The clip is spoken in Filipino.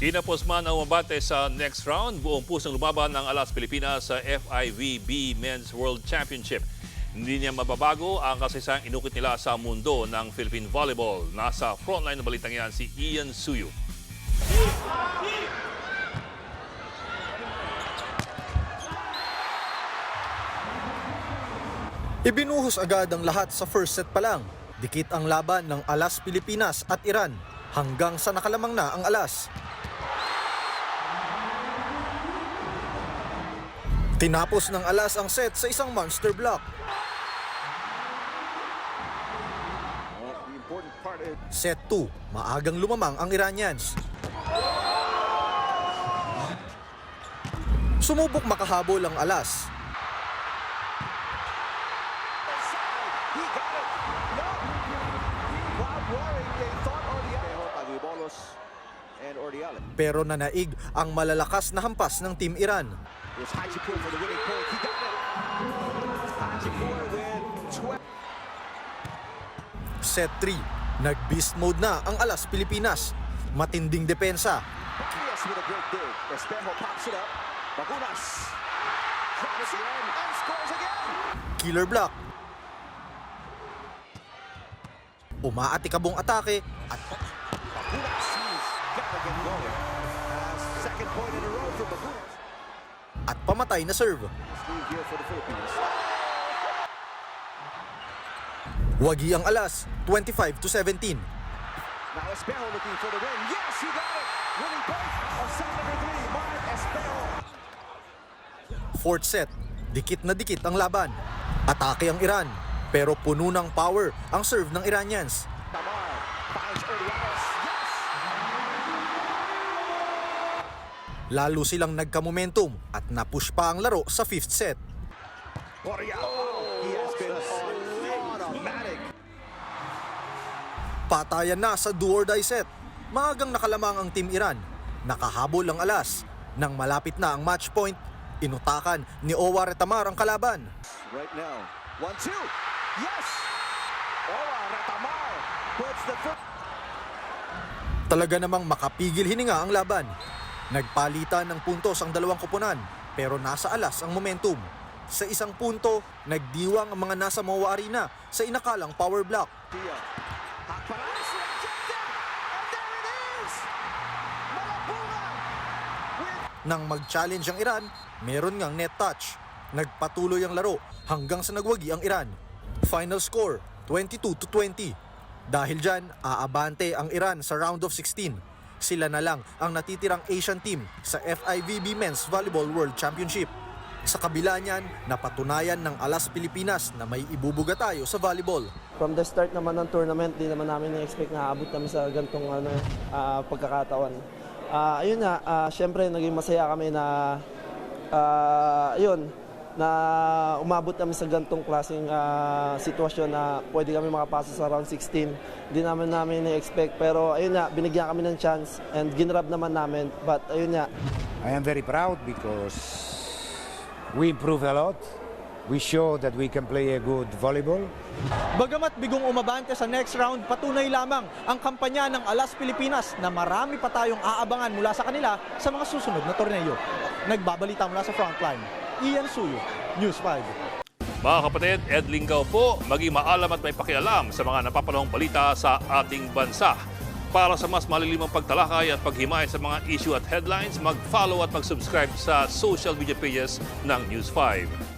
Kinapos man ang umabante sa next round, buong pusong lumaban ng Alas Pilipinas sa FIVB Men's World Championship. Hindi niya mababago ang kasaysayang inukit nila sa mundo ng Philippine Volleyball. Nasa frontline ng balitang yan si Ian Suyu. Ibinuhos agad ang lahat sa first set pa lang. Dikit ang laban ng Alas Pilipinas at Iran hanggang sa nakalamang na ang Alas. Tinapos ng Alas ang set sa isang monster block. Set 2, maagang lumamang ang Iranians. Sumubok makahabol ang Alas. Pero nanaig ang malalakas na hampas ng Team Iran. Set 3, nag-beast mode na ang Alas Pilipinas. Matinding depensa. Killer block. Umaatikabong atake at pamatay na serve. Wagi ang Alas, 25-17. Fourth set, dikit na dikit ang laban. Atake ang Iran, pero puno ng power ang serve ng Iranians. Lalo silang nagka-momentum at napush pa ang laro sa fifth set. Patayan na sa do-or-die set. Maagang nakalamang ang Team Iran. Nakahabol ang Alas. Nang malapit na ang match point, inutakan ni Owa Retamar ang kalaban. Right now, 1-2. Yes! Owa Retamar puts the foot. Talaga namang makapigil hininga ang laban. Nagpalitan ng puntos ang dalawang koponan, pero nasa Alas ang momentum. Sa isang punto, nagdiwang ang mga nasa MOA Arena sa inakalang power block. Nang mag-challenge ang Iran, meron ngang net touch. Nagpatuloy ang laro hanggang sa nagwagi ang Iran. Final score, 22-20. Dahil dyan, aabante ang Iran sa round of 16. Sila na lang ang natitirang Asian team sa FIVB Men's Volleyball World Championship. Sa kabila niyan, napatunayan ng Alas Pilipinas na may ibubuga tayo sa volleyball. From the start naman ng tournament, di naman namin na-expect na aabot kami sa gantong pagkakataon. Ayun nga, syempre naging masaya kami na na umabot kami sa gantong klaseng sitwasyon na pwede kami makapasa sa round 16. Hindi namin na-expect, pero ayun nga, binigyan kami ng chance and ginrab naman namin. But ayun nga. I am very proud because we improved a lot. We show that we can play a good volleyball. Bagamat bigong umabante sa next round, patunay lamang ang kampanya ng Alas Pilipinas na marami pa tayong aabangan mula sa kanila sa mga susunod na torneo. Nagbabalita mula sa frontline, Ian Suyu, News 5. Mga kapatid, Ed Lingaw po, maging maalam at may pakialam sa mga napapanahong balita sa ating bansa. Para sa mas malilimang pagtalakay at paghimay sa mga issue at headlines, mag-follow at mag-subscribe sa social media pages ng News 5.